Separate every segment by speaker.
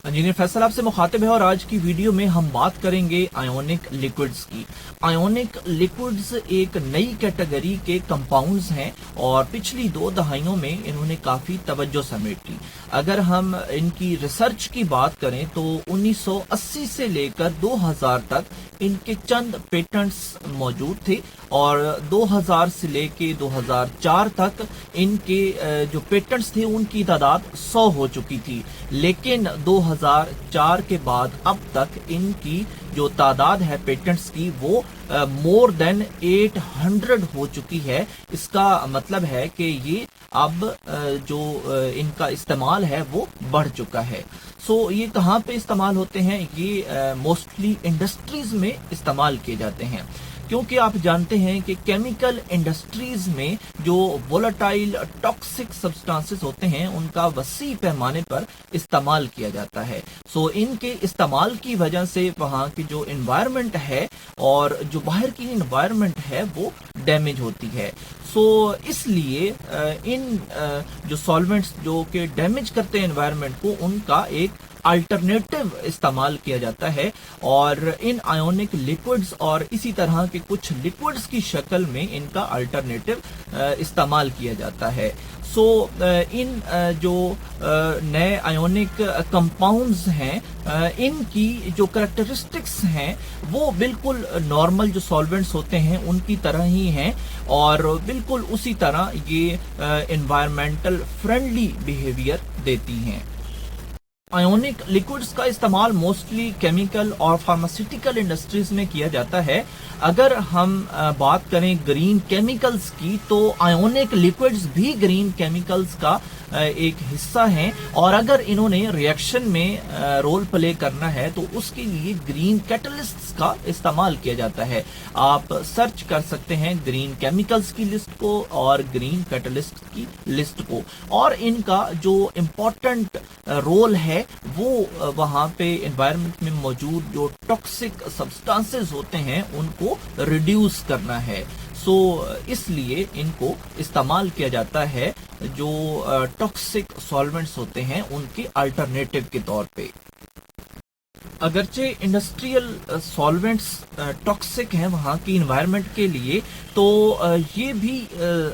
Speaker 1: Engineer Faisal आपसे मुखातिब है और आज की वीडियो में हम बात करेंगे आयोनिक लिक्विड्स की। आयोनिक लिक्विड्स एक नई कैटेगरी के कंपाउंड्स हैं और पिछली 2 दहाइयों में इन्होंने काफ़ी तवज्जो समेटी। अगर हम इनकी रिसर्च की बात करें तो 1980 से लेकर 2000 तक इनके चंद पेटेंट्स मौजूद थे और 2000 से लेकर 2004 तक इनके जो पेटेंट्स थे उनकी तादाद 100 हो चुकी थी। लेकिन 2004 के बाद अब तक इनकी जो तादाद है पेटेंट्स की वो मोर देन 800 हो चुकी है। इसका मतलब है कि ये अब जो इनका इस्तेमाल है वो बढ़ चुका है। सो ये कहाँ पे इस्तेमाल होते हैं? ये मोस्टली इंडस्ट्रीज में इस्तेमाल किए जाते हैं, क्योंकि आप जानते हैं कि केमिकल इंडस्ट्रीज में जो वोलेटाइल टॉक्सिक सब्सटेंसेस होते हैं उनका वसी पैमाने पर इस्तेमाल किया जाता है। सो इनके इस्तेमाल की वजह से वहाँ की जो एनवायरनमेंट है और जो बाहर की एनवायरनमेंट है वो डैमेज होती है। सो इसलिए इन जो सॉल्वेंट्स जो कि डैमेज करते हैं एनवायरनमेंट को, उनका एक अल्टरनेटिव इस्तेमाल किया जाता है और इन आयोनिक लिक्विड्स और इसी तरह के कुछ लिक्विड्स की शक्ल में इनका अल्टरनेटिव इस्तेमाल किया जाता है। सो इन जो नए आयोनिक कंपाउंड्स हैं, इनकी जो करैक्टरिस्टिक्स हैं वो बिल्कुल नॉर्मल जो सॉल्वेंट्स होते हैं उनकी तरह ही हैं और बिल्कुल उसी तरह ये एनवायरमेंटल फ्रेंडली बिहेवियर देती हैं। आयोनिक लिक्विड्स का इस्तेमाल मोस्टली केमिकल और फार्मास्यूटिकल इंडस्ट्रीज में किया जाता है। अगर हम बात करें ग्रीन केमिकल्स की तो आयोनिक लिक्विड्स भी ग्रीन केमिकल्स का एक हिस्सा हैं और अगर इन्होंने रिएक्शन में रोल प्ले करना है तो उसके लिए ग्रीन कैटलिस्ट्स का इस्तेमाल किया जाता है। आप सर्च कर सकते हैं ग्रीन केमिकल्स की लिस्ट को और ग्रीन कैटलिस्ट की लिस्ट को, और इनका जो इम्पोर्टेंट रोल है वो वहां पे एनवायरनमेंट में मौजूद जो टॉक्सिक सब्सटेंसेस होते हैं उनको रिड्यूस करना है। सो इसलिए इनको इस्तेमाल किया जाता है जो टॉक्सिक सॉल्वेंट्स होते हैं उनके अल्टरनेटिव के तौर पे। अगरचे इंडस्ट्रियल सॉल्वेंट्स टॉक्सिक हैं वहाँ की इन्वायरमेंट के लिए, तो ये भी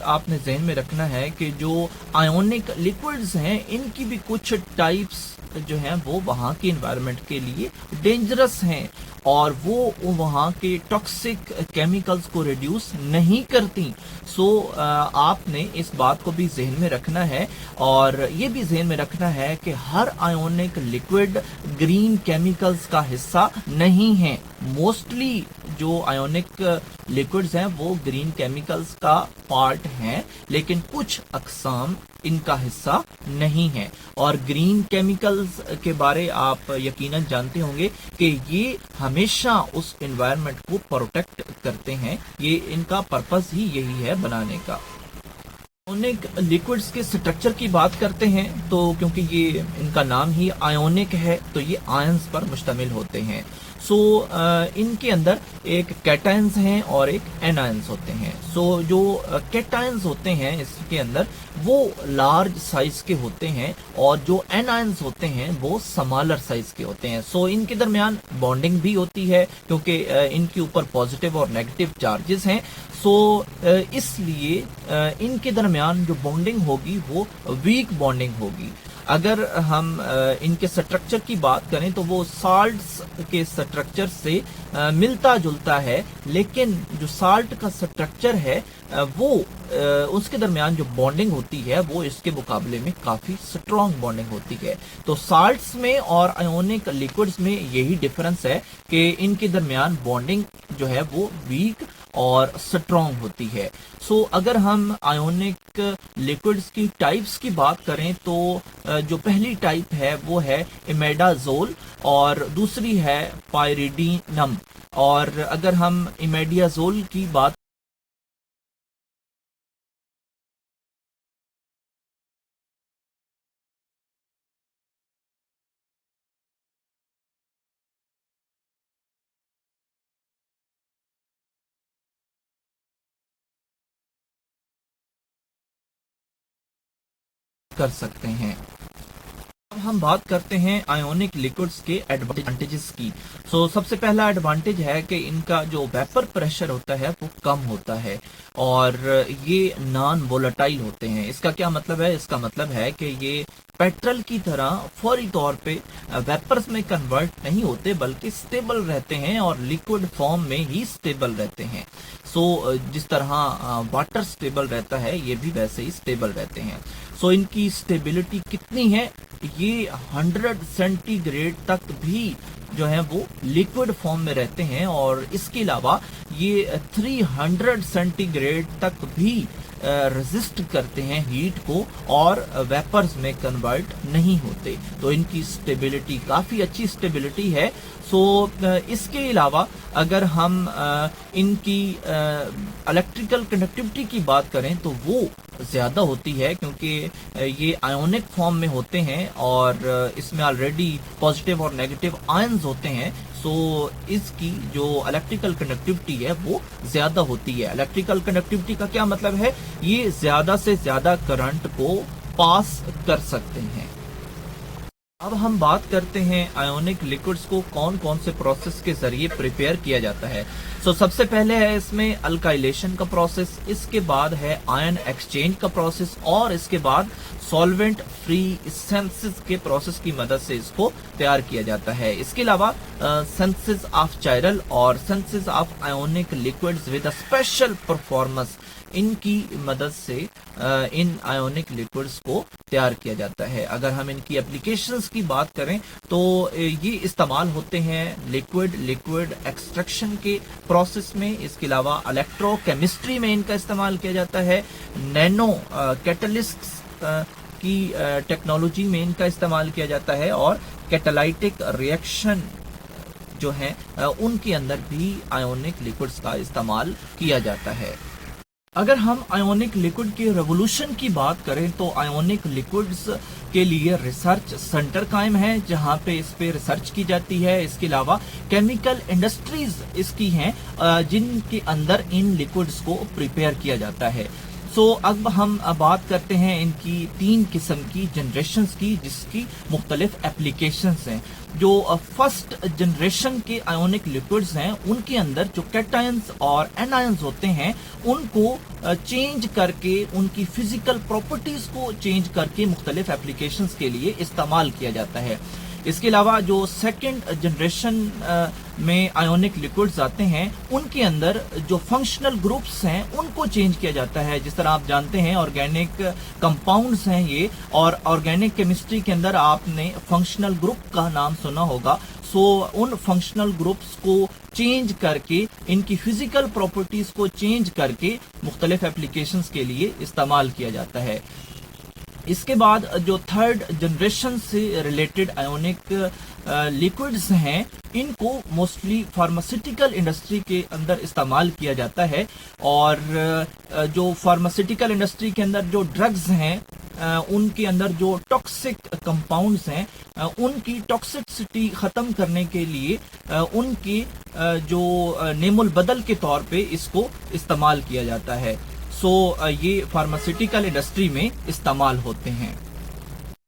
Speaker 1: आपने जहन में रखना है कि जो आयोनिक लिक्विड्स हैं इनकी भी कुछ टाइप्स जो हैं वो वहाँ की इन्वायरमेंट के लिए डेंजरस हैं और वो वहाँ के टॉक्सिक केमिकल्स को रिड्यूस नहीं करती। सो आपने इस बात को भी जहन में रखना है और ये भी जहन में रखना है कि हर आयोनिक लिक्विड ग्रीन केमिकल्स का हिस्सा नहीं है। मोस्टली जो आयोनिक लिक्विड्स हैं वो ग्रीन केमिकल्स का पार्ट हैं, लेकिन कुछ अक़साम इनका हिस्सा नहीं है। और ग्रीन केमिकल्स के बारे आप यकीनन जानते होंगे कि ये हमेशा उस एनवायरनमेंट को प्रोटेक्ट करते हैं। ये इनका पर्पस ही यही है बनाने का। आयोनिक लिक्विड्स के स्ट्रक्चर की बात करते हैं तो क्योंकि ये इनका नाम ही आयोनिक है तो ये आयंस पर मुश्तमिल होते हैं। सो इनके अंदर एक कैटायंस हैं और एक एनायंस होते हैं। सो जो कैटायंस होते हैं इसके अंदर वो लार्ज साइज के होते हैं और जो एनायंस होते हैं वो स्मॉलर साइज के होते हैं। सो इनके दरमियान बॉन्डिंग भी होती है क्योंकि इनके ऊपर पॉजिटिव और नेगेटिव चार्जेस हैं। सो इसलिए इनके दरमियान जो बॉन्डिंग होगी वो वीक बॉन्डिंग होगी। अगर हम इनके स्ट्रक्चर की बात करें तो वो साल्ट्स के स्ट्रक्चर से मिलता जुलता है, लेकिन जो साल्ट का स्ट्रक्चर है वो उसके दरमियान जो बॉन्डिंग होती है वो इसके मुकाबले में काफ़ी स्ट्रॉन्ग बॉन्डिंग होती है। तो साल्ट्स में और आयोनिक लिक्विड्स में यही डिफरेंस है कि इनके दरमियान बॉन्डिंग जो है वो वीक और स्ट्रॉन्ग होती है। सो अगर हम आयोनिक लिक्विड्स की टाइप्स की बात करें तो जो पहली टाइप है वो है इमेडाजोल और दूसरी है पायरिडीनम। और अगर हम इमेडियाजोल की बात कर सकते हैं। अब हम बात करते हैं आयोनिक लिक्विड्स के एडवांटेजेस की। सबसे पहला एडवांटेज है कि इनका जो वेपर प्रेशर होता है वो कम होता है और ये नॉन वोलेटाइल होते हैं। इसका क्या मतलब है? इसका मतलब है कि ये पेट्रोल की तरह फौरी तौर पे वेपर्स में कन्वर्ट नहीं होते, बल्कि स्टेबल रहते हैं और लिक्विड फॉर्म में ही स्टेबल रहते हैं। जिस तरह वाटर स्टेबल रहता है, ये भी वैसे ही स्टेबल रहते हैं। इनकी स्टेबिलिटी कितनी है? ये 100 सेंटीग्रेड तक भी जो है वो लिक्विड फॉर्म में रहते हैं और इसके अलावा ये 300 सेंटीग्रेड तक भी रेजिस्ट करते हैं हीट को और वेपर्स में कन्वर्ट नहीं होते। तो इनकी स्टेबिलिटी काफ़ी अच्छी स्टेबिलिटी है। इसके अलावा अगर हम इनकी इलेक्ट्रिकल कंडक्टिविटी की बात करें तो वो ज़्यादा होती है, क्योंकि ये आयोनिक फॉर्म में होते हैं और इसमें ऑलरेडी पॉजिटिव और नेगेटिव आयंस होते हैं। इसकी जो इलेक्ट्रिकल कंडक्टिविटी है वो ज़्यादा होती है। इलेक्ट्रिकल कंडक्टिविटी का क्या मतलब है? ये ज़्यादा से ज़्यादा करंट को पास कर सकते हैं। अब हम बात करते हैं आयोनिक लिक्विड्स को कौन कौन से प्रोसेस के जरिए प्रिपेयर किया जाता है। सबसे पहले है इसमें अल्काइलेशन का प्रोसेस, इसके बाद है आयन एक्सचेंज का प्रोसेस और इसके बाद सॉल्वेंट फ्री सिंथेसिस के प्रोसेस की मदद से इसको तैयार किया जाता है। इसके अलावा सिंथेसिस ऑफ चायरल और synthesis of ionic liquids with a special performance, इनकी मदद से इन आयोनिक लिक्विड्स को तैयार किया जाता है। अगर हम इनकी एप्लीकेशंस की बात करें तो ये इस्तेमाल होते हैं लिक्विड एक्सट्रैक्शन के प्रोसेस में। इसके अलावा इलेक्ट्रोकेमिस्ट्री में इनका इस्तेमाल किया जाता है। नैनो कैटलिस्ट्स की टेक्नोलॉजी में इनका इस्तेमाल किया जाता है और कैटालाइटिक रिएक्शन जो है उनके अंदर भी आयोनिक लिक्विड्स का इस्तेमाल किया जाता है। अगर हम आयोनिक लिक्विड के रेवोल्यूशन की बात करें तो आयोनिक लिक्विड्स के लिए रिसर्च सेंटर कायम है, जहां पे इस पे रिसर्च की जाती है। इसके अलावा केमिकल इंडस्ट्रीज इसकी हैं जिनके अंदर इन लिक्विड्स को प्रिपेयर किया जाता है। अब हम बात करते हैं इनकी 3 किस्म की जनरेशन्स की, जिसकी मुख्तलिफ एप्लीकेशंस हैं। जो फर्स्ट जनरेशन के आयोनिक लिक्विड्स हैं उनके अंदर जो कैटायंस और एनायंस होते हैं उनको चेंज करके, उनकी फिजिकल प्रॉपर्टीज को चेंज करके मुख्तलिफ एप्लीकेशंस के लिए इस्तेमाल किया जाता है। इसके अलावा जो सेकेंड जनरेशन में आयोनिक लिक्विड्स आते हैं उनके अंदर जो फंक्शनल ग्रुप्स हैं उनको चेंज किया जाता है। जिस तरह आप जानते हैं ऑर्गेनिक कंपाउंड्स हैं ये, और ऑर्गेनिक केमिस्ट्री के अंदर आपने फंक्शनल ग्रुप का नाम सुना होगा। उन फंक्शनल ग्रुप्स को चेंज करके, इनकी फिजिकल प्रॉपर्टीज को चेंज करके मुख्तलिफ एप्लीकेशंस के लिए इस्तेमाल किया जाता है। इसके बाद जो थर्ड जनरेशन से रिलेटेड आयोनिक लिक्विड्स हैं इनको मोस्टली फार्मास्यूटिकल इंडस्ट्री के अंदर इस्तेमाल किया जाता है। और जो फार्मास्यूटिकल इंडस्ट्री के अंदर जो ड्रग्स हैं उनके अंदर जो टॉक्सिक कंपाउंड्स हैं उनकी टॉक्सिसिटी ख़त्म करने के लिए उनकी जो नेमुल बदल के तौर पे इसको इस्तेमाल किया जाता है। ये फार्मास्यूटिकल इंडस्ट्री में इस्तेमाल होते हैं।